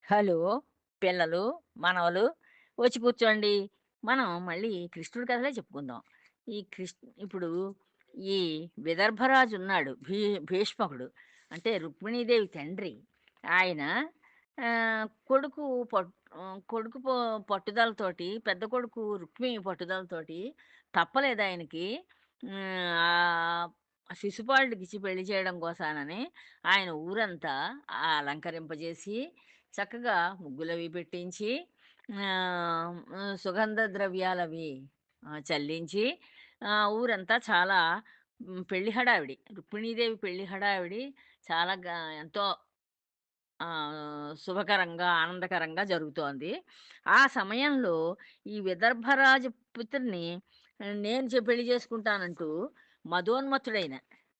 Hello! పిల్లలు, మనవలు వచ్చి కూర్చోండి. మనం మళ్ళీ కృష్ణుడి కథలే చెప్పుకుందాం. ఈ ఇప్పుడు ఈ విదర్భరాజు ఉన్నాడు. భీష్మకుడు. అంటే రుక్మిణీదేవి తండ్రి. ఆయన కొడుకు కొడుకు పట్టుదలతోటి, పెద్ద కొడుకు రుక్మిణి పట్టుదలతోటి తప్పలేదు ఆయనకి. శిశుపాలుడికిచ్చి పెళ్లి చేయడం కోసానని ఆయన ఊరంతా అలంకరింపజేసి, చక్కగా ముగ్గులవి పెట్టించి, సుగంధ ద్రవ్యాలవి చల్లించి, ఊరంతా చాలా పెళ్లి హడావిడి. రుక్మిణీదేవి పెళ్లి హడావిడి చాలా ఎంతో శుభకరంగా, ఆనందకరంగా జరుగుతోంది. ఆ సమయంలో ఈ విదర్భరాజు పుత్రుడిని నేను పెళ్లి చేసుకుంటానంటూ మదోన్మత్తుడైన,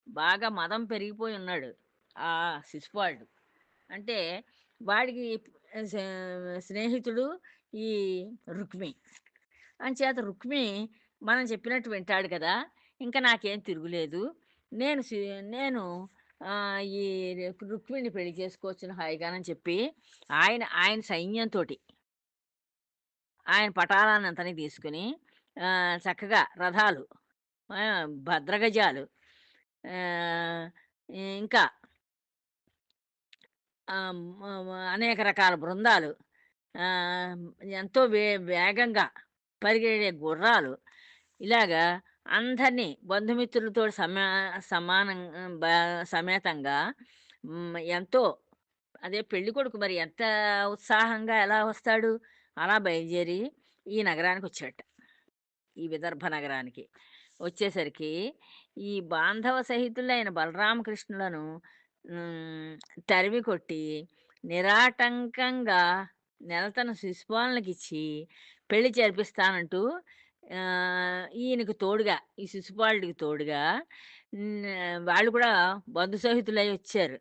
బాగా మదం పెరిగిపోయి ఉన్నాడు ఆ శిశుపాలుడు. అంటే వాడికి సే స్నేహితుడు ఈ రుక్మి. అంచేత రుక్మి మనం చెప్పినట్టు వింటాడు కదా! ఇంక నాకేం తిరుగులేదు. నేను సి నేను ఈ రుక్మిణిని పెళ్లి చేసుకోవచ్చును హాయిగానని చెప్పి, ఆయన సైన్యంతోటి, ఆయన పటాలాన్నంతని తీసుకొని, చక్కగా రథాలు, భద్రగజాలు, ఆహ్, ఇంకా అనేక రకాల బృందాలు, ఆహ్, ఎంతో వేగంగా పరిగెడే గుర్రాలు, ఇలాగా అందరినీ బంధుమిత్రులతో సమానం సమేతంగా, ఎంతో, అదే పెళ్ళికొడుకు మరి ఎంత ఉత్సాహంగా ఎలా వస్తాడు, అలా బయలుదేరి ఈ నగరానికొచ్చాడట. ఈ విదర్భ నగరానికి. వచ్చేసరికి ఈ బాంధవ సహితులైన బలరామకృష్ణులను హ్మ్, తరిమి కొట్టి, నిరాటంకంగా నెలతన శిశుపాలనకిచ్చి పెళ్లి జరిపిస్తానంటూ, ఈయనకి తోడుగా, ఈ శిశుపాలుడికి తోడుగా, వాళ్ళు కూడా బంధు సహితులై వచ్చారు.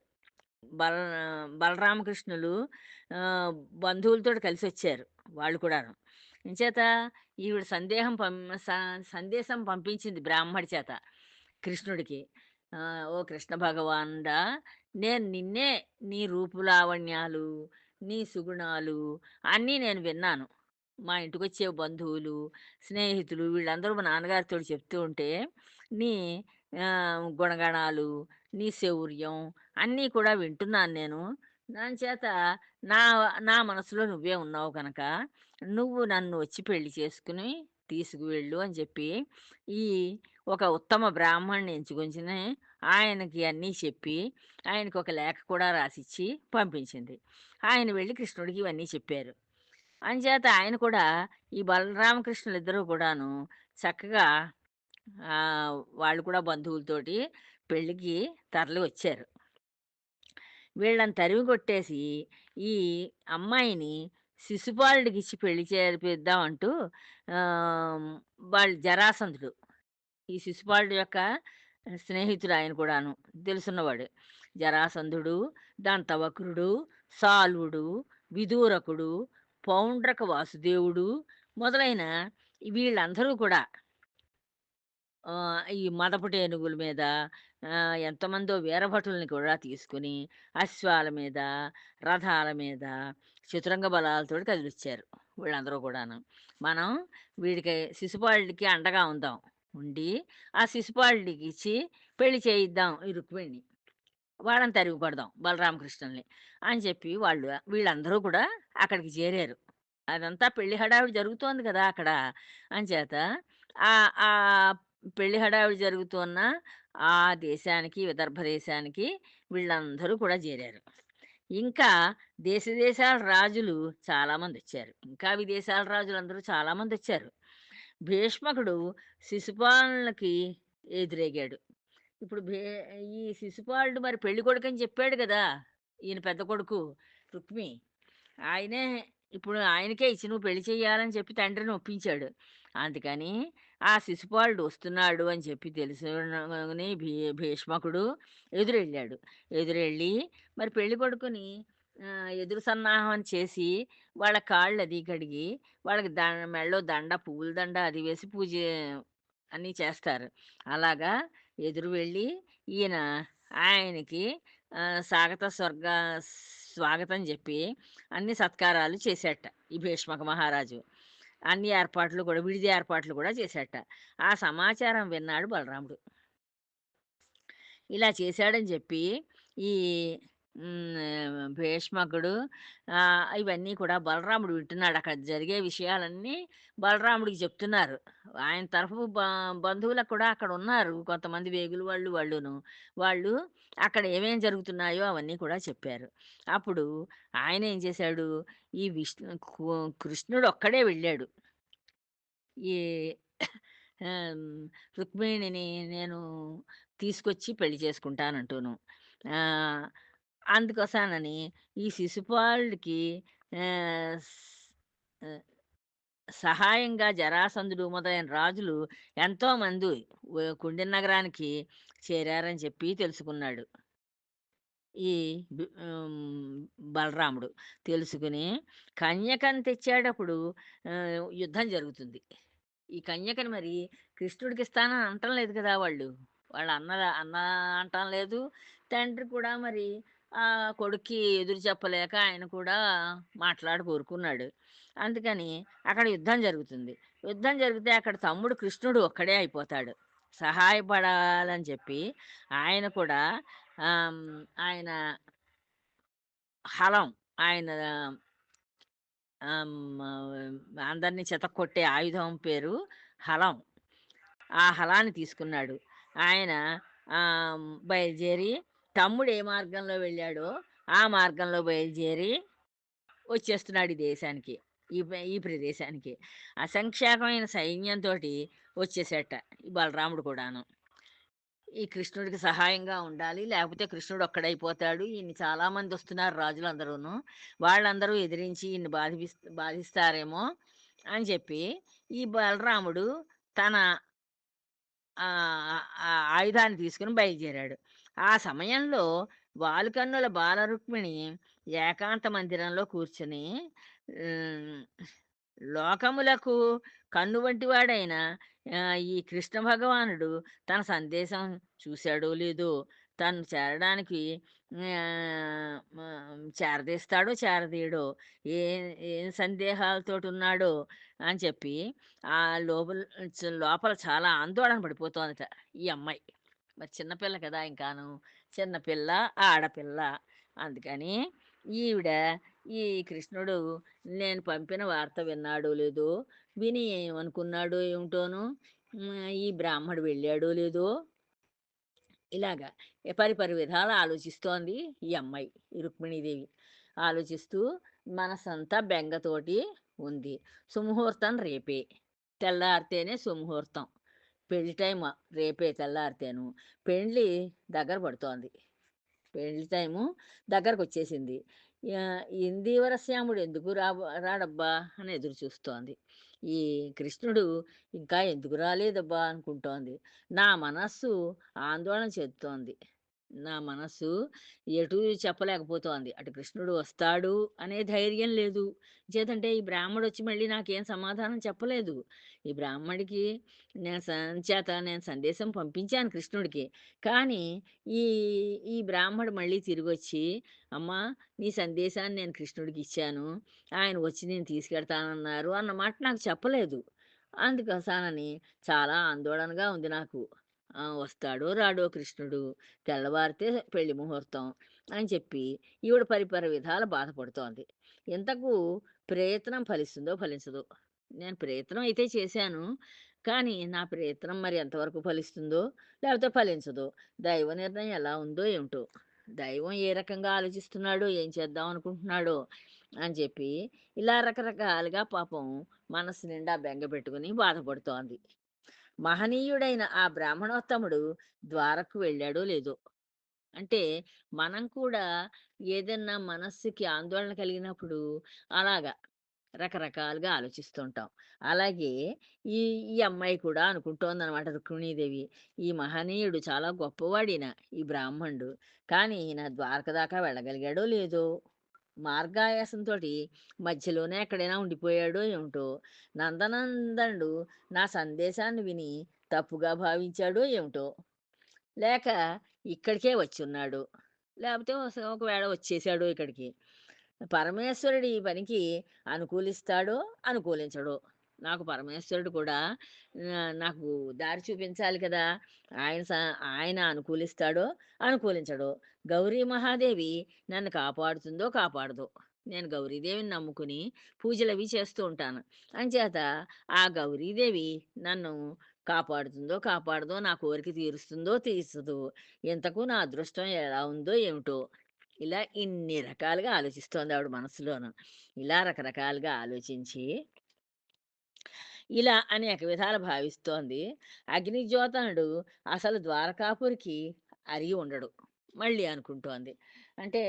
బల బలరామకృష్ణులు ఆహ్, బంధువులతోటి కలిసొచ్చారు వాళ్ళు కూడాను. ఎంచేత ఈవిడ సందేశం పంపించింది బ్రాహ్మడి చేత కృష్ణుడికి. "ఓ కృష్ణ భగవానుడా! నేను నిన్నే, నీ రూపు లావణ్యాలు, నీ సుగుణాలు అన్నీ నేను విన్నాను. మా ఇంటికొచ్చే బంధువులు, స్నేహితులు వీళ్ళందరూ మా నాన్నగారితోటి చెప్తూ ఉంటే, నీ గుణగణాలు, నీ శౌర్యం అన్నీ కూడా వింటున్నాను నేను. దానిచేత నా నా మనసులో నువ్వే ఉన్నావు కనుక, నువ్వు నన్ను వచ్చి పెళ్లి చేసుకుని తీసుకువెళ్ళు" అని చెప్పి, ఈ ఒక ఉత్తమ బ్రాహ్మణ్ణి ఎంచుకొంచిని ఆయనకి అన్నీ చెప్పి, ఆయనకొక లేఖ కూడా రాసిచ్చి పంపించింది. ఆయన వెళ్లి కృష్ణుడికి ఇవన్నీ చెప్పారు. అంచేత ఆయన కూడా, ఈ బలరామకృష్ణులిద్దరూ కూడాను చక్కగా, వాళ్ళు కూడా బంధువులతోటి పెళ్ళికి తరలి వచ్చారు. వీళ్ళని తరిమి కొట్టేసి, ఈ అమ్మాయిని శిశుపాలుడికిచ్చి పెళ్లి చేర్పిద్దాం అంటూ, ఆహ్, వాళ్ళు జరాసంధుడు, ఈ శిశుపాలుడి యొక్క స్నేహితుడు ఆయన కూడాను, తెలుసున్నవాడు. జరాసంధుడు, దంతవక్రుడు, సాల్వుడు, విదూరకుడు, పౌండ్రక వాసుదేవుడు మొదలైన వీళ్ళందరూ కూడా ఈ మదపుటి ఏనుగుల మీద, ఎంతమందో వీరభటుల్ని కూడా తీసుకొని, అశ్వాల మీద, రథాల మీద, చతురంగ బలాలతోటి కదిలొచ్చారు వీళ్ళందరూ కూడాను. మనం శిశుపాలుడికి అండగా ఉందాం. ఉండి, ఆ శిశుపాలుడికిచ్చి పెళ్లి చేయిద్దాం ఈ రుక్మిణిని. వాళ్ళని తరిమి కొడదాం బలరామకృష్ణుల్ని అని చెప్పి వీళ్ళందరూ కూడా అక్కడికి చేరారు. అదంతా పెళ్లి హడావిడి జరుగుతోంది కదా అక్కడ. అంచేత ఆ పెళ్లి హడావిడి జరుగుతున్న ఆ దేశానికి, విదర్భ దేశానికి వీళ్ళందరూ కూడా చేరారు. ఇంకా దేశ దేశాల రాజులు చాలామందొచ్చారు. ఇంకా విదేశాల రాజులందరూ చాలామందొచ్చారు. భీష్మకుడు శిశుపాలునికి ఎదురేగాడు. ఇప్పుడు ఈ శిశుపాలుడు మరి పెళ్ళికొడుకని చెప్పాడు గదా! ఈయన పెద్ద కొడుకు రుక్మి. ఆయనే ఇప్పుడు ఆయనకే ఇచ్చి నువ్వు పెళ్లి చెయ్యాలని చెప్పి తండ్రిని ఒప్పించాడు. అందుకని ఆ శిశుపాలుడు వస్తున్నాడు అని చెప్పి తెలుసుకొని భీష్మకుడు ఎదురెళ్ళాడు. ఎదురెళ్ళి మరి పెళ్ళికొడుకుని ఎదురు సన్నాహం చేసి, వాళ్ళ కాళ్ళది కడిగి, వాళ్ళకి మెడలో దండ, పువ్వుల దండ అది వేసి పూజ అన్నీ చేస్తారు. అలాగా ఎదురు వెళ్ళి ఈయన ఆయనకి స్వాగత స్వాగతం చెప్పి అన్ని సత్కారాలు చేసేట ఈ భీష్మక మహారాజు. అన్ని ఏర్పాట్లు కూడా, విడిది ఏర్పాట్లు కూడా చేసేట. ఆ సమాచారం విన్నాడు బలరాముడు. ఇలా చేశాడని చెప్పి ఈ భీష్మకుడు ఇవన్నీ కూడా బలరాముడు వింటున్నాడు. అక్కడ జరిగే విషయాలన్నీ బలరాముడికి చెప్తున్నారు. ఆయన తరఫు బంధువులకు కూడా అక్కడ ఉన్నారు. కొంతమంది వేగులు వాళ్ళును. వాళ్ళు అక్కడ ఏమేం జరుగుతున్నాయో అవన్నీ కూడా చెప్పారు. అప్పుడు ఆయన ఏం చేశాడు, ఈ కృష్ణుడు ఒక్కడే వెళ్ళాడు. ఈ ఆహ్, రుక్మిణిని నేను తీసుకొచ్చి పెళ్లి చేసుకుంటానంటూను. ఆహ్, అందుకోసానని ఈ శిశుపాలుడికి ఆహ్, స్ ఆహ్, సహాయంగా జరాసంధుడు మొదలైన రాజులు ఎంతోమంది కుండిన నగరానికి చేరారని చెప్పి తెలుసుకున్నాడు. ఈ బలరాముడు. తెలుసుకుని కన్యకను తెచ్చేటప్పుడు యుద్ధం జరుగుతుంది. ఈ కన్యకని మరి కృష్ణుడికిస్తానని అనటం లేదు కదా వాళ్ళు. వాళ్ళ అన్న అనటం లేదు. తండ్రి కూడా మరి కొడుక్కి ఎదురు చెప్పలేక ఆయన కూడా మాట్లాడి కోరుకున్నాడు. అందుకని అక్కడ యుద్ధం జరుగుతుంది. యుద్ధం జరిగితే అక్కడ తమ్ముడు కృష్ణుడు ఒక్కడే అయిపోతాడు. సహాయపడాలని చెప్పి ఆయన కూడా ఆయన హలం ఆయన అందరిని చితక్కొట్టే ఆయుధం పేరు హలం. ఆ హలాన్ని తీసుకున్నాడు. ఆయన బయలుదేరి తమ్ముడు ఏ మార్గంలో వెళ్ళాడో ఆ మార్గంలో బయలుదేరి వచ్చేస్తున్నాడు ఈ దేశానికి. ఈ ప్రదేశానికి. అసంఖ్యాకమైన సైన్యంతోటి వచ్చేసేట ఈ బలరాముడు కూడాను. ఈ కృష్ణుడికి సహాయంగా ఉండాలి. లేకపోతే కృష్ణుడు ఒక్కడైపోతాడు. ఈయన్ని చాలామంది వస్తున్నారు రాజులందరూను. వాళ్ళందరూ ఎదిరించి ఈయన్ని బాధిస్తారేమో అని చెప్పి ఈ బలరాముడు తన ఆయుధాన్ని తీసుకుని బయలుదేరాడు. ఆ సమయంలో వాలుకన్నుల బాలరుక్మిణి ఏకాంత మందిరంలో కూర్చొని లోకములకు కన్ను వంటివాడైన ఈ కృష్ణ భగవానుడు తన సందేశం చూశాడో లేదో, తను చేరడానికి చేరదీస్తాడో చేరదీయడో, ఏ ఏం సందేహాలతోటి ఉన్నాడో అని చెప్పి ఆ లోపల లోపల చాలా ఆందోళన పడిపోతోందట ఈ అమ్మాయి. మరి చిన్నపిల్ల కదా ఇంకాను. చిన్నపిల్ల, ఆడపిల్ల. అందుకని ఈవిడ ఈ కృష్ణుడు నేను పంపిన వార్త విన్నాడో లేదో, విని ఏమనుకున్నాడో ఏమిటోను, ఈ బ్రాహ్మడు వెళ్ళాడో లేదో, ఇలాగా పరిపరి విధాలు ఆలోచిస్తోంది ఈ అమ్మాయి, ఈ రుక్మిణీదేవి. ఆలోచిస్తూ మనసంతా బెంగతోటి ఉంది. సుముహూర్తం రేపే. తెల్లారితేనే సుముహూర్తం. పెళ్లి టైం రేపే తెల్లారితేను. పెళ్లి దగ్గర పడుతోంది. పెళ్లి టైము దగ్గరకొచ్చేసింది. ఇందీవరశ్యాముడు ఎందుకు రాడబ్బా అని ఎదురు చూస్తోంది. ఈ కృష్ణుడు ఇంకా ఎందుకు రాలేదబ్బా అనుకుంటోంది. నా మనస్సు ఆందోళన చెందుతోంది. నా మనస్సు ఎటూ చెప్పలేకపోతోంది. అటు కృష్ణుడు వస్తాడు అనే ధైర్యం లేదు. చేతంటే ఈ బ్రాహ్మడొచ్చి మళ్ళీ నాకేం సమాధానం చెప్పలేదు. ఈ బ్రాహ్మడికి నేను సందేశం పంపించాను కృష్ణుడికి. కానీ ఈ ఈ బ్రాహ్మడు మళ్ళీ తిరిగొచ్చి, "అమ్మా! నీ సందేశాన్ని నేను కృష్ణుడికిచ్చాను. ఆయన వచ్చి నిన్ను తీసుకెడతానన్నారు" అన్న మాట నాకు చెప్పలేదు. అందుకోసానని చాలా ఆందోళనగా ఉంది నాకు. వస్తాడో రాడో కృష్ణుడు, తెల్లవారితే పెళ్లి ముహూర్తం అని చెప్పి ఈవిడ పరిపర విధాల బాధపడుతోంది. ఇంతకు ప్రయత్నం ఫలిస్తుందో ఫలించదో. నేను ప్రయత్నం అయితే చేశాను. కానీ నా ప్రయత్నం మరి ఎంతవరకు ఫలిస్తుందో, లేకపోతే ఫలించదో. దైవ నిర్ణయం ఎలా ఉందో ఏమిటో. దైవం ఏ రకంగా ఆలోచిస్తున్నాడో, ఏం చేద్దాం అనుకుంటున్నాడో అని చెప్పి ఇలా రకరకాలుగా పాపం మనసు నిండా బెంగ పెట్టుకుని బాధపడుతోంది. మహనీయుడైన ఆ బ్రాహ్మణోత్తముడు ద్వారకు వెళ్ళాడో లేదో. అంటే మనం కూడా ఏదన్నా మనస్సుకి ఆందోళన కలిగినప్పుడు అలాగా రకరకాలుగా ఆలోచిస్తుంటాం. అలాగే ఈ ఈ అమ్మాయి కూడా అనుకుంటోందనమాట రుక్మిణీదేవి. ఈ మహనీయుడు చాలా గొప్పవాడిన ఈ బ్రాహ్మణుడు. కానీ ఈయన ద్వారక దాకా వెళ్ళగలిగాడో లేదో. మార్గాయాసంతోటి మధ్యలోనే ఎక్కడైనా ఉండిపోయాడో ఏమిటో. నందనందనుడు నా సందేశాన్ని విని తప్పుగా భావించాడో ఏమిటో. లేక ఇక్కడికే వచ్చున్నాడు. లేపోతే ఒకవేళ వచ్చేసాడో ఇక్కడికి. పరమేశ్వరుడు ఈ పనికి అనుకూలిస్తాడో, అనుకూలించడో. నాకు పరమేశ్వరుడు కూడా నాకు దారి చూపించాలి కదా! ఆయన స ఆయన అనుకూలిస్తాడో, అనుకూలించడో. గౌరీ మహాదేవి నన్ను కాపాడుతుందో, కాపాడదో. నేను గౌరీదేవిని నమ్ముకుని పూజలవి చేస్తూ ఉంటాను. అంచేత ఆ గౌరీదేవి నన్ను కాపాడుతుందో, కాపాడదో, నా కోరిక తీరుస్తుందో, తీర్చదో. ఇంతకు నా అదృష్టం ఎలా ఉందో ఏమిటో! ఇలా ఇన్ని రకాలుగా ఆలోచిస్తోంది ఆవిడ మనసులోను. ఇలా రకరకాలుగా ఆలోచించి, ఇలా అనేక విధాల భావిస్తోంది. అగ్నిజ్యోతనుడు అసలు ద్వారకాపురికి అరిగి ఉండడు. మళ్ళీ అనుకుంటోంది. అంటే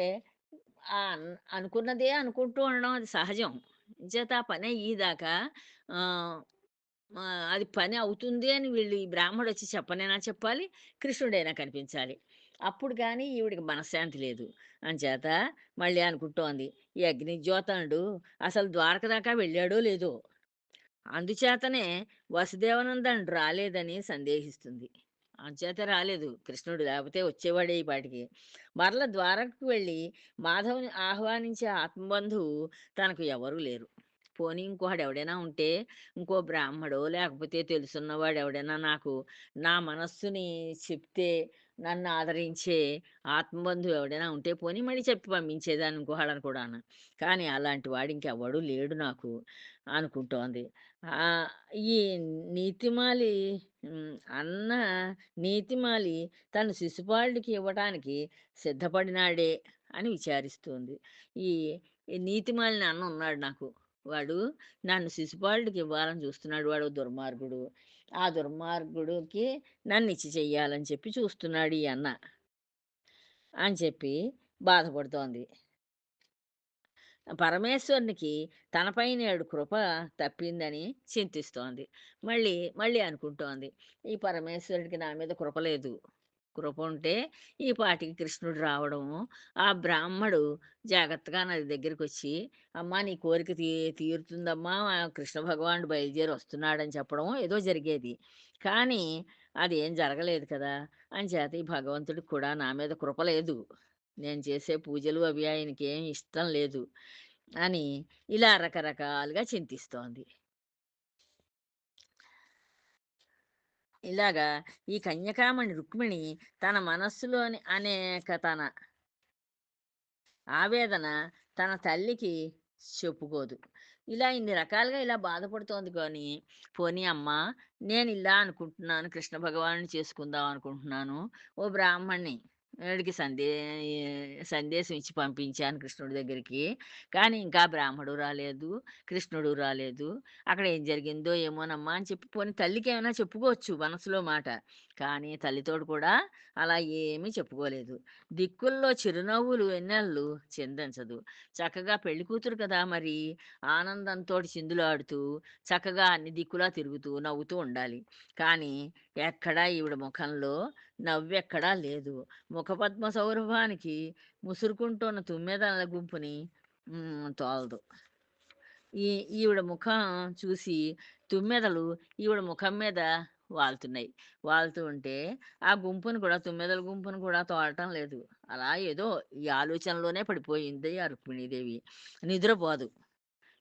అనుకున్నదే అనుకుంటూ ఉండడం అది సహజం. ఎంచేత ఆ పని అయ్యేదాకా ఆహ్, అది పని అవుతుంది అని వీళ్ళు ఈ బ్రాహ్మడొచ్చి చెప్పనైనా చెప్పాలి, కృష్ణుడైనా కనిపించాలి. అప్పుడు గాని ఈవిడికి మనశ్శాంతి లేదు. అంచేత మళ్ళీ అనుకుంటోంది. ఈ అగ్నిజ్యోతనుడు అసలు ద్వారక దాకా వెళ్ళాడో లేదో! అందుచేతనే వసుదేవనందనుడు రాలేదని సందేహిస్తుంది. అంచేత రాలేదు కృష్ణుడు. లేపోతే వచ్చేవాడే ఈ పాటికి. మరల ద్వారకకు వెళ్ళి మాధవుని ఆహ్వానించే ఆత్మబంధువు తనకు ఎవరూ లేరు. పోనీ ఇంకోడెవడైనా ఉంటే, ఇంకో బ్రాహ్మడో లేకపోతే తెలుసున్నవాడెవడైనా నాకు నా మనస్సుని చెప్తే నన్ను ఆదరించే ఆత్మబంధువు ఎవడైనా ఉంటే పోనీ మళ్ళీ చెప్పి పంపించేదాన్ని ఇంకోళ్ళని కూడాను. కానీ అలాంటి వాడు ఇంకెవ్వడూ లేడు నాకు అనుకుంటోంది. ఆహ్, ఈ నీతిమాలి అన్న నీతిమాలి తను శిశుపాలుడికి ఇవ్వటానికి సిద్ధపడినాడే అని విచారిస్తోంది. ఈ ఈ నీతిమాలిన అన్న ఉన్నాడు నాకు. వాడు నన్ను శిశుపాలుడికి ఇవ్వాలని చూస్తున్నాడు. వాడో దుర్మార్గుడు. ఆ దుర్మార్గుడికి నన్నిచ్చి చెయ్యాలని చెప్పి చూస్తున్నాడు ఈ అన్న అని చెప్పి బాధపడుతోంది. పరమేశ్వరునికి తనపై నేడు కృప తప్పిందని చింతిస్తోంది. మళ్ళీ అనుకుంటోంది. ఈ పరమేశ్వరుడికి నా మీద కృప లేదు. కృప ఉంటే ఈ పాటికి కృష్ణుడు రావడము, ఆ బ్రాహ్మడు జాగ్రత్తగా నా దగ్గరికొచ్చి, "అమ్మా! నీ కోరిక తీరుతుందమ్మా. కృష్ణ భగవానుడు బయలుదేరి వస్తున్నాడని" చెప్పడమో ఏదో జరిగేది. కానీ అదేం జరగలేదు కదా! అంచేత ఈ భగవంతుడికి కూడా నా మీద కృప లేదు. నేను చేసే పూజలు అవి ఆయనకేం ఇష్టం లేదు అని ఇలా రకరకాలుగా చింతిస్తోంది. ఇలాగా ఈ కన్యకామణి రుక్మిణి తన మనస్సులోని తన ఆవేదన తన తల్లికి చెప్పుకోదు. ఇలా ఇన్ని రకాలుగా ఇలా బాధపడుతోంది కానీ, పోనీ అమ్మా నేనిలా అనుకుంటున్నాను, కృష్ణ భగవానుడిని చేసుకుందాం అనుకుంటున్నాను. ఓ బ్రాహ్మణ్ణి వీడికి సందేశం ఇచ్చి పంపించాను కృష్ణుడి దగ్గరికి. కానీ ఇంకా బ్రాహ్మడు రాలేదు, కృష్ణుడు రాలేదు. అక్కడ ఏం జరిగిందో ఏమోనమ్మా అని చెప్పి పోనీ తల్లికేమైనా చెప్పుకోవచ్చు మనసులో మాట. కానీ తల్లితోటి కూడా అలా ఏమీ చెప్పుకోలేదు. దిక్కుల్లో చిరునవ్వులు వెన్నెలలు చిందించదు. చక్కగా పెళ్లి కూతురు కదా మరి ఆనందంతోటి చిందులాడుతూ, చక్కగా అన్ని దిక్కులా తిరుగుతూ, నవ్వుతూ ఉండాలి. కానీ ఎక్కడా ఈవిడ ముఖంలో నవ్వెక్కడా లేదు. ముఖపద్మ సౌరభానికి ముసురుకుంటున్న తుమ్మెదల గుంపుని తోలదు. ఈ ఈవిడ ముఖం చూసి తుమ్మెదలు ఈవిడ ముఖం మీద వాలుతున్నాయి. వాలుతూ ఉంటే, ఆ గుంపును కూడా తుమ్మెదల గుంపును కూడా తోలటం లేదు. అలా ఏదో ఈ ఆలోచనలోనే పడిపోయింది ఆ రుక్మిణీదేవి. నిద్రపోదు.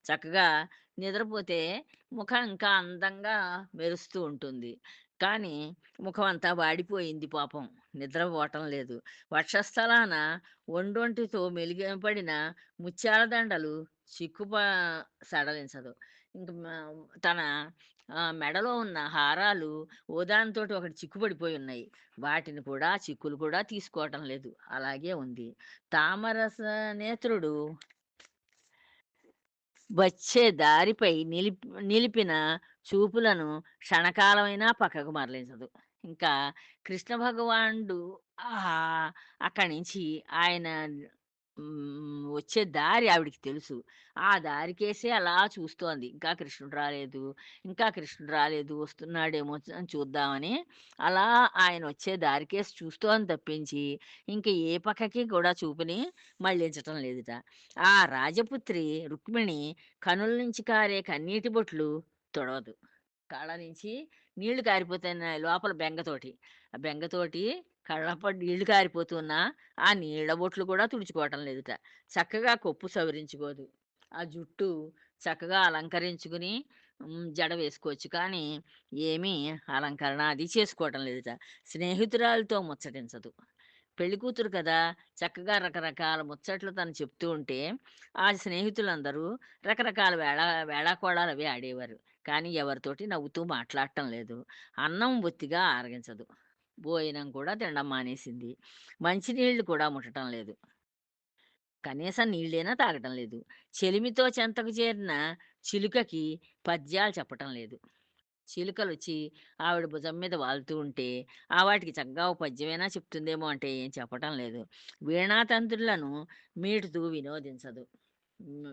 చక్కగా నిద్రపోతే ముఖం ఇంకా అందంగా మెరుస్తూ ఉంటుంది. కానీ ముఖం అంతా వాడిపోయింది పాపం. నిద్రపోవటం లేదు. వక్షస్థలాన ఒండొంటితో మెలిగపడిన ముత్యాల దండలు సడలించదు. ఇంక తన మెడలో ఉన్న హారాలు ఓదానితోటి ఒకటి చిక్కుపడిపోయి ఉన్నాయి. వాటిని కూడా చిక్కులు కూడా తీసుకోవటం లేదు. అలాగే ఉంది. తామరస నేత్రుడు వచ్చే దారిపై నిలిపిన చూపులను క్షణకాలమైనా పక్కకు మరలించదు. ఇంకా కృష్ణ భగవానుడు అక్కడి నుంచి ఆయన వచ్చే దారి ఆవిడకి తెలుసు. ఆ దారికేసే అలా చూస్తోంది. ఇంకా కృష్ణుడు రాలేదు వస్తున్నాడేమో అని చూద్దామని అలా ఆయన వచ్చే దారికేసి చూస్తోంది తప్పించి, ఇంక ఏ పక్కకి కూడా చూపుని మళ్ళించటం లేదుట. ఆ రాజపుత్రి రుక్మిణి కనుల నుంచి కారే కన్నీటి బొట్లు తుడవదు. కళ్ళ నుంచి నీళ్లు కారిపోతున్నాయి లోపల బెంగతోటి. ఆ బెంగతోటి కళ్ళప్పటి నీళ్లు కారిపోతున్నా, ఆ నీళ్ళ బొట్లు కూడా తుడుచుకోవటం లేదుట. చక్కగా కొప్పు సవరించుకోదు. ఆ జుట్టు చక్కగా అలంకరించుకుని జడ వేసుకోవచ్చు. కానీ ఏమీ అలంకరణ అది చేసుకోవటం లేదుట. స్నేహితురాలితో ముచ్చటించదు. పెళ్లి కూతురు కదా! చక్కగా రకరకాల ముచ్చట్లు తను చెప్తూ ఉంటే, ఆ స్నేహితులందరూ రకరకాల వేళాకోళాలవి ఆడేవారు. కానీ ఎవరితోటి నవ్వుతూ మాట్లాడటం లేదు. అన్నం బొత్తిగా ఆరగించదు. భోజనం కూడా తినడం మానేసింది. మంచినీళ్ళు కూడా ముట్టటం లేదు. కనీసం నీళ్ళైనా తాగటం లేదు. చెలిమితో చెంతకు చేరిన చిలుకకి పద్యాలు చెప్పటం లేదు. చిలుకలొచ్చి ఆవిడ భుజం మీద వాలుతూ ఉంటే, ఆ వాటికి చక్కగా ఓ పద్యమైనా చెప్తుందేమో అంటే ఏం చెప్పటం లేదు. వీణాతంత్రులను మీటుతూ వినోదించదు.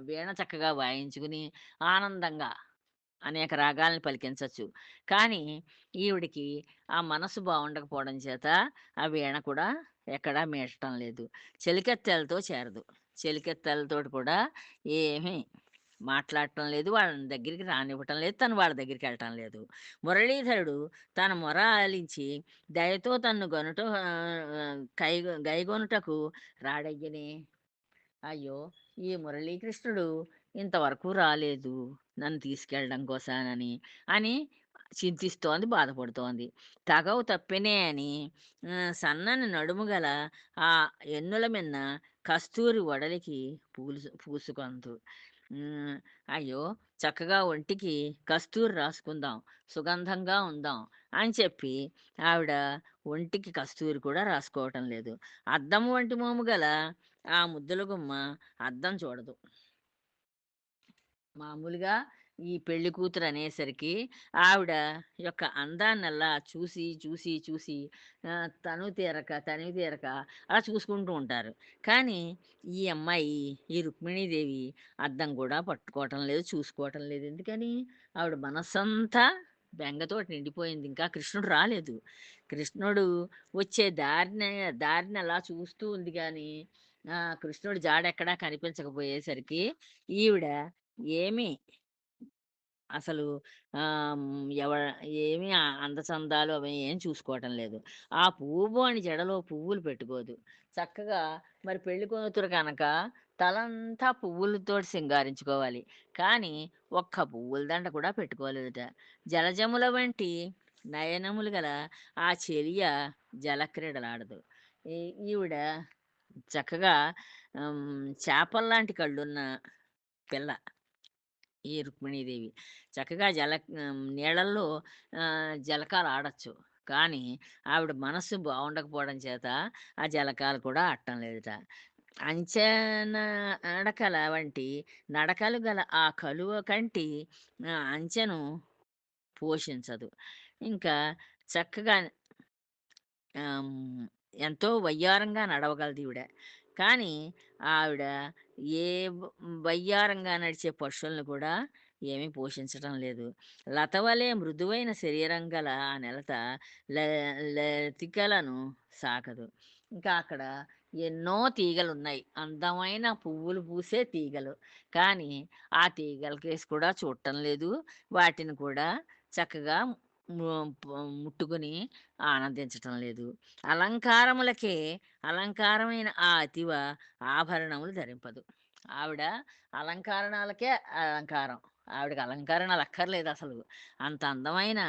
వీణ చక్కగా వాయించుకుని ఆనందంగా అనేక రాగాల్ని పలికించొచ్చు. కానీ ఈవిడికి ఆ మనసు బావుండకపోవడం చేత ఆ వీణ కూడా ఎక్కడా మీటటం లేదు. చెలికెత్తెలతో చేరదు. చెలికెత్తెలతోటి కూడా ఏమీ మాట్లాడటం లేదు. వాళ్ళని దగ్గరికి రానివ్వటం లేదు. తను వాళ్ళ దగ్గరికెళ్ళటం లేదు. మురళీధరుడు తన మొర ఆలించి దయతో తన్ను గనుట గైగొనుటకు రాడయ్యనే. అయ్యో! ఈ మురళీకృష్ణుడు ఇంతవరకు రాలేదు. నన్ను తీసుకెళ్ళడం కోసానని, అని చింతిస్తోంది, బాధపడుతోంది. తగవు తప్పెనే అని సన్నని నడుము గల ఆ ఎన్నుల మిన్న కస్తూరి ఒడలికి పూసుకొందు. హ్మ్. అయ్యో! చక్కగా ఒంటికి కస్తూరి రాసుకుందాం, సుగంధంగా ఉందాం అని చెప్పి ఆవిడ ఒంటికి కస్తూరి కూడా రాసుకోవటం లేదు. అద్దం వంటి మోము గల ఆ ముద్దుల గుమ్మ అద్దం చూడదు. మామూలుగా ఈ పెళ్లి కూతురు అనేసరికి ఆవిడ యొక్క అందాన్నల్లా చూసి, చూసి, చూసి తనివి తీరక అలా చూసుకుంటూ ఉంటారు. కానీ ఈ అమ్మాయి, ఈ రుక్మిణీదేవి అద్దం కూడా పట్టుకోవటం లేదు, చూసుకోవటం లేదు. ఎందుకని? ఆవిడ మనస్సంతా బెంగతోటి నిండిపోయింది. ఇంకా కృష్ణుడు రాలేదు. కృష్ణుడు వచ్చే దారిని అలా చూస్తూ ఉంది గానీ, కృష్ణుడి జాడెక్కడా కనిపించకపోయేసరికి ఈవిడ ఏమీ అసలు ఎవ ఏమీ అందచందాలు అవి ఏం చూసుకోవటం లేదు. ఆ పువ్వుబోని జడలో పువ్వులు పెట్టుకోదు. చక్కగా మరి పెళ్లి కూతురు కనక తలంతా పువ్వులతోటి సింగారించుకోవాలి. కానీ ఒక్క పువ్వుల దండ కూడా పెట్టుకోలేదట. జలజముల వంటి నయనములు గల ఆ చెలియ జలక్రీడలాడదు. ఈ ఈవిడ చక్కగా చేపల్లాంటి కళ్ళున్న పిల్ల. ఈ రుక్మిణీదేవి. చక్కగా నీళ్ళల్లో జలకాలు ఆడొచ్చు. కానీ ఆవిడ మనస్సు బావుండకపోవడం చేత ఆ జలకాలు కూడా ఆడటం లేదట. అంచెన నడకల వంటి నడకలు గల ఆ కలువ కంటి అంచెను పోషించదు. ఇంకా చక్కగా ఎంతో వయ్యారంగా నడవగలదీవిడ. కానీ ఆవిడ ఏ వయ్యారంగా నడిచే పశువులను కూడా ఏమీ పోషించటం లేదు. లతవలే మృదువైన శరీరం గల ఆ నెలత ల లతికలను సాకదు. ఇంకా అక్కడ ఎన్నో తీగలున్నాయి. అందమైన పువ్వులు పూసే తీగలు. కానీ ఆ తీగలకేసి కూడా చూడటం లేదు. వాటిని కూడా చక్కగా ము పు ముట్టుకొని ఆనందించటం లేదు. అలంకారములకే అలంకారమైన ఆ అతివ ఆభరణములు ధరింపదు. ఆవిడ అలంకారణాలకే అలంకారం. ఆవిడకి అలంకరణలు అక్కర్లేదసలు. అంత అందమైన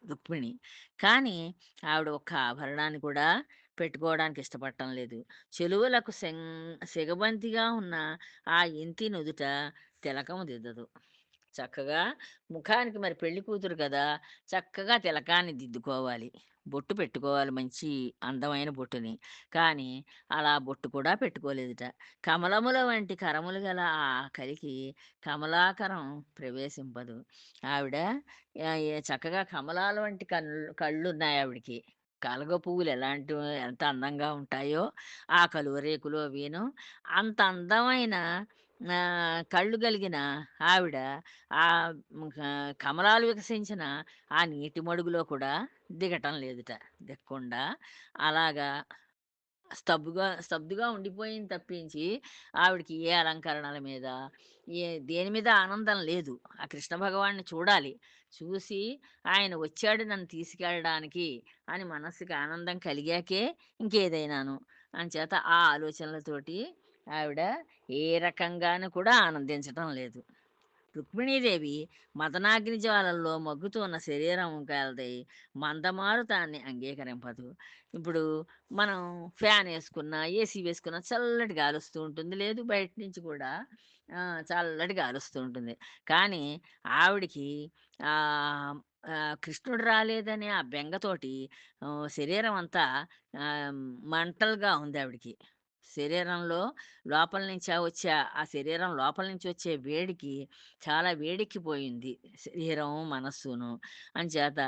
రుక్మిణి. కానీ ఆవిడ ఒక్క ఆభరణాన్ని కూడా పెట్టుకోవడానికి ఇష్టపడటం లేదు. చెలువలకు సిగబంతిగా ఉన్న ఆ ఇంతి నుదుట తిలకము దిద్దదు. చక్కగా ముఖానికి మరి పెళ్లి కూతురు కదా! చక్కగా తిలకాన్ని దిద్దుకోవాలి. బొట్టు పెట్టుకోవాలి మంచి అందమైన బొట్టుని. కానీ అలా బొట్టు కూడా పెట్టుకోలేదుట. కమలముల వంటి కరములు గల ఆ కలికి కమలాకరం ప్రవేశింపదు. ఆవిడ చక్కగా కమలాల వంటి కళ్ళున్నాయావిడకి. కలగ పువ్వులు ఎంత అందంగా ఉంటాయో, ఆ కలువ రేకులు అవిను అంత అందమైన కళ్ళు గలిగిన ఆవిడ కమలాలు వికసించిన ఆ నీటి మడుగులో కూడా దిగటం లేదుట. దిగకుండా అలాగా స్తబ్దుగా ఉండిపోయింది తప్పించి, ఆవిడకి ఏ అలంకరణల మీద, దేని మీద ఆనందం లేదు. ఆ కృష్ణ భగవాడిని చూడాలి. చూసి ఆయన వచ్చాడు నన్ను తీసుకెళ్ళడానికి అని మనస్సుకి ఆనందం కలిగాకే ఇంకేదైనాను. అంచేత ఆ ఆలోచనలతోటి ఆవిడ ఏ రకంగాను కూడా ఆనందించటం లేదు. రుక్మిణీదేవి మదనాగ్ని జ్వాలల్లో మగ్గుతున్న శరీరం కలదై మందమారుతాన్ని అంగీకరింపదు. ఇప్పుడు మనం ఫ్యాన్ వేసుకున్నా, ఏసీ వేసుకున్నా చల్లటి గాలొస్తూ ఉంటుంది. లేదు బయట నుంచి కూడా చల్లటి గాలొస్తూ ఉంటుంది. కానీ ఆవిడకి ఆహ్, కృష్ణుడు రాలేదనే ఆ బెంగతోటి శరీరం అంతా ఆహ్, మంటలుగా ఉంది ఆవిడకి. శరీరంలో లోపల నుంచి ఆ శరీరం లోపల నుంచి వచ్చే వేడికి చాలా వేడెక్కిపోయింది శరీరం, మనస్సును. అంచేత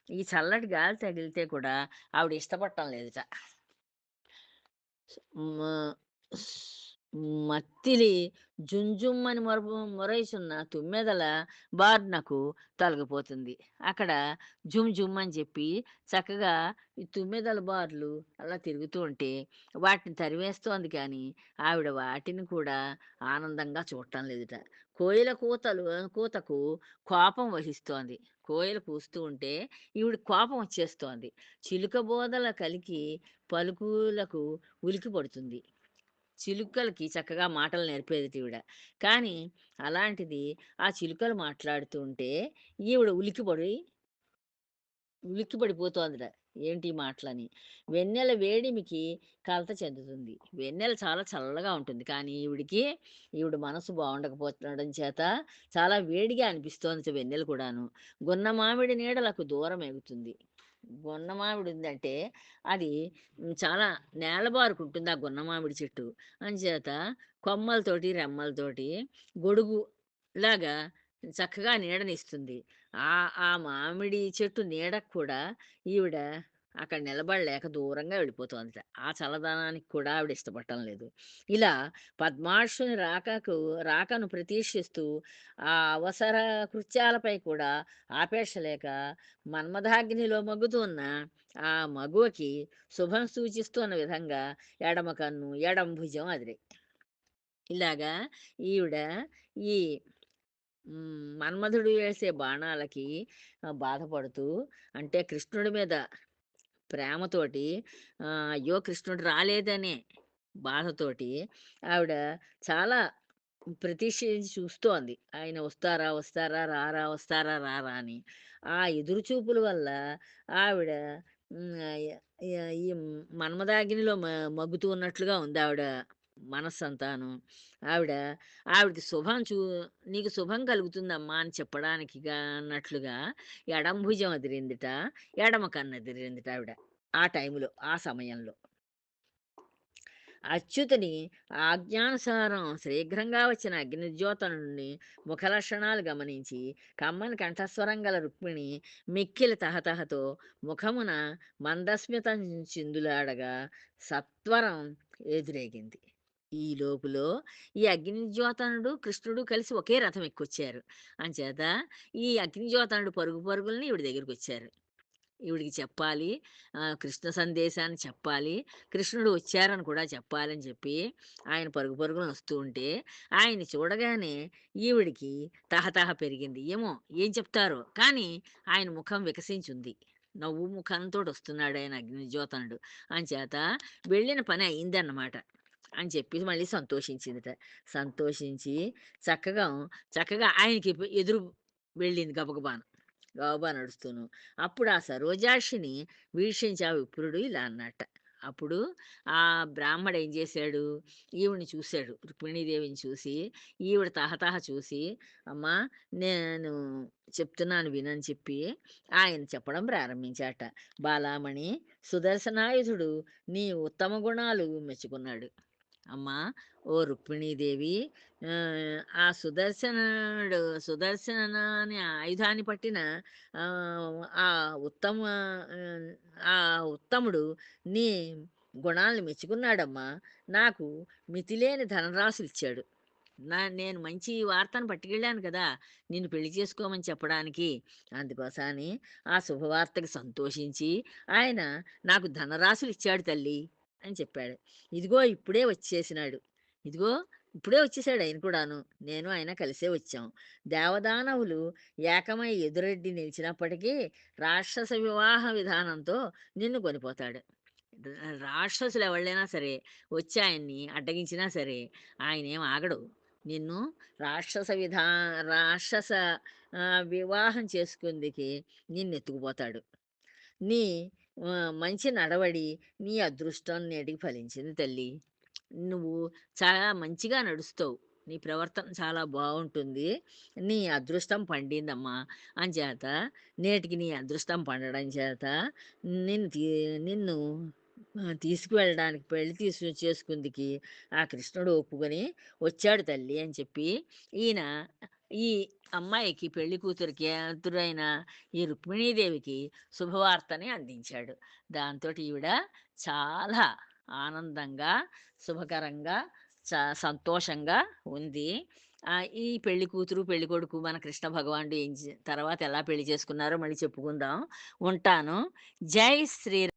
ఈ చల్లటి గాలి తగిలితే కూడా ఆవిడ ఇష్టపడటం లేదట. మ స్ మత్తిలి జుంజుమ్మని మొరైచున్న తుమ్మెదల బార్నకు తొలగిపోతుంది. అక్కడ జుమ్ జుమ్ అని చెప్పి చక్కగా ఈ తుమ్మెదల బార్లు అలా తిరుగుతూ ఉంటే వాటిని తరిమేస్తోంది కానీ ఆవిడ వాటిని కూడా ఆనందంగా చూడటం లేదట. కోయిల కూతకు కోపం వహిస్తోంది. కోయిల కూస్తూ ఉంటే ఈవిడకి కోపం వచ్చేస్తోంది. చిలుక బోదల కలికి పలుకులకు ఉలికిపడుతుంది. చిలుకలకి చక్కగా మాటలు నేర్పేదిట ఈవిడ. కానీ అలాంటిది ఆ చిలుకలు మాట్లాడుతూ ఉంటే ఈవిడ ఉలిక్కిపడిపోతోందిట. ఏంటి ఈ మాటలని. వెన్నెల వేడిమికి కలత చెందుతుంది. వెన్నెల చాలా చల్లగా ఉంటుంది. కానీ ఈవిడ మనసు బావుండకపోతుండడం చేత చాలా వేడిగా అనిపిస్తోందిట వెన్నెల కూడాను. గున్న మామిడి నీడలకు దూరం ఎగుతుంది. గున్న మామిడి ఉందంటే అది చాలా నేలబారుకుంటుంది ఆ గున్న మామిడి చెట్టు. అంచేత కొమ్మలతోటి, రెమ్మలతోటి గొడుగులాగా చక్కగా నీడనిస్తుంది. ఆ మామిడి చెట్టు నీడకు కూడా ఈవిడ అక్కడ నిలబడలేక దూరంగా వెళ్ళిపోతోందట. ఆ చల్లదనానికి కూడా ఆవిడ ఇష్టపడటం లేదు. ఇలా పద్మాక్షుని రాకను ప్రతీక్షిస్తూ ఆ అవసర కృత్యాలపై కూడా ఆపేక్ష లేక మన్మథాగ్నిలో మగ్గుతున్న ఆ మగువకి శుభం సూచిస్తున్న విధంగా ఎడమ కన్ను, ఎడమ భుజం అదిరాయి. ఇలాగా ఈవిడ ఈ మన్మధుడు వేసే బాణాలకి బాధపడుతూ అంటే కృష్ణుడి మీద ప్రేమతోటి అయ్యో! కృష్ణుడు రాలేదనే బాధతోటి ఆవిడ చాలా ప్రతీక్షించి చూస్తోంది. ఆయన వస్తారా? వస్తారా? రారా? వస్తారా? రారా? అని. ఆ ఎదురు చూపుల వల్ల ఆవిడ హ్మ్. య య ఈ మన్మథాగ్నిలో మగ్గుతూ ఉన్నట్లుగా ఉంది ఆవిడ మనస్సంతాను. ఆవిడ ఆవిడకి నీకు శుభం కలుగుతుందమ్మా అని చెప్పడానికిగా అన్నట్లుగా ఎడమ భుజం అదిరిందిట. ఎడమ కన్ను అదిరిందిట ఆవిడ. ఆ టైంలో, ఆ సమయంలో. అచ్యుతుని ఆజ్ఞానుసారం శీఘ్రంగా వచ్చిన అగ్నిజ్యోతనుని ముఖలక్షణాలు గమనించి కమ్మని కంఠస్వరం గల రుక్మిణి మిక్కిలి తహతహతో ముఖమున మందస్మితం చిందులాడగా సత్వరం ఎదురేగింది. ఈ లోపులో ఈ అగ్నిజ్యోతనుడు కృష్ణుడు కలిసి ఒకే రథం ఎక్కొచ్చారు. అంచేత ఈ అగ్నిజ్యోతనుడు పరుగు పరుగులని ఈవిడ దగ్గరికొచ్చారు. ఈవిడికి చెప్పాలి. కృష్ణ సందేశాన్ని చెప్పాలి. కృష్ణుడు వచ్చారని కూడా చెప్పాలని చెప్పి ఆయన పరుగు పరుగున వస్తూ ఉంటే, ఆయన్ని చూడగానే ఈవిడికి తహతహ పెరిగింది. ఏమో ఏం చెప్తారో! కానీ ఆయన ముఖం వికసించుంది. నవ్వు ముఖంతోటొస్తున్నాడు ఆయన అగ్నిజ్యోతనుడు. అంచేత వెళ్ళిన పని అయిందన్నమాట. అని చెప్పి మళ్ళీ సంతోషించిందిట. సంతోషించి చక్కగా, చక్కగా ఆయనకి ఎదురు వెళ్ళింది గబగబాను. గబగబా నడుస్తూను. అప్పుడు ఆ సరోజాక్షిని వీక్షించి ఆ విప్రుడు ఇలా అన్నట్ట. అప్పుడు ఆ బ్రాహ్మడు ఏం చేశాడు, ఈవిడని చూశాడు. రుక్మిణీదేవిని చూసి, ఈవిడ తహతహ చూసి, అమ్మా నేను చెప్తున్నాను వినని చెప్పి ఆయన చెప్పడం ప్రారంభించాట. బాలామణి, సుదర్శనాయుధుడు నీ ఉత్తమ గుణాలు మెచ్చుకున్నాడు. అమ్మా ఓ రుక్మిణీదేవి, ఆ సుదర్శన అని ఆయుధాన్ని పట్టిన ఆ ఉత్తమ ఆహ్, ఆ ఉత్తముడు నీ గుణాలను మెచ్చుకున్నాడమ్మా. నాకు మితిలేని ధనరాశులిచ్చాడు. నేను మంచి వార్తను పట్టుకెళ్ళాను కదా! నిన్ను పెళ్లి చేసుకోమని చెప్పడానికి. అందుకోసమని ఆ శుభవార్తకి సంతోషించి ఆయన నాకు ధనరాశులిచ్చాడు తల్లి. అని చెప్పాడు. ఇదిగో ఇప్పుడే వచ్చేసినాడు. ఇదిగో ఇప్పుడే వచ్చేసాడు ఆయన కూడాను. నేను ఆయన కలిసే వచ్చాం. దేవదానవులు ఏకమై ఎదురొడ్డి నిలిచినప్పటికీ రాక్షస వివాహ విధానంతో నిన్ను కొనిపోతాడు. రాక్షసులు ఎవళ్ళైనా సరే వచ్చి ఆయన్ని అడ్డగించినా సరే ఆయనేం ఆగడు. నిన్ను రాక్షస విధా రాక్షస వివాహం చేసుకుందికి నిన్నెత్తుకుపోతాడు. నీ మంచి నడవడి, నీ అదృష్టం నేటికి ఫలించింది తల్లి. నువ్వు చాలా మంచిగా నడుస్తావు. నీ ప్రవర్తన చాలా బావుంటుంది. నీ అదృష్టం పండిందమ్మా. అంచేత నేటికి నీ అదృష్టం పండడం చేత నిన్ను తీ నిన్ను తీసుకువెళ్ళడానికి పెళ్లి చేసుకుందికి ఆ కృష్ణుడు ఒప్పుకొని వచ్చాడు తల్లి అని చెప్పి ఈయన ఈ అమ్మాయికి పెళ్లి కూతురైన ఈ రుక్మిణీదేవికి శుభవార్తని అందించాడు. దాంతోటి ఈవిడ చాలా ఆనందంగా, శుభకరంగా, సంతోషంగా ఉంది. ఈ పెళ్లి కూతురు, పెళ్లి కొడుకు మన కృష్ణ భగవానుడు తర్వాత ఎలా పెళ్లి చేసుకున్నారో మళ్ళీ చెప్పుకుందాం. ఉంటాను. జై శ్రీ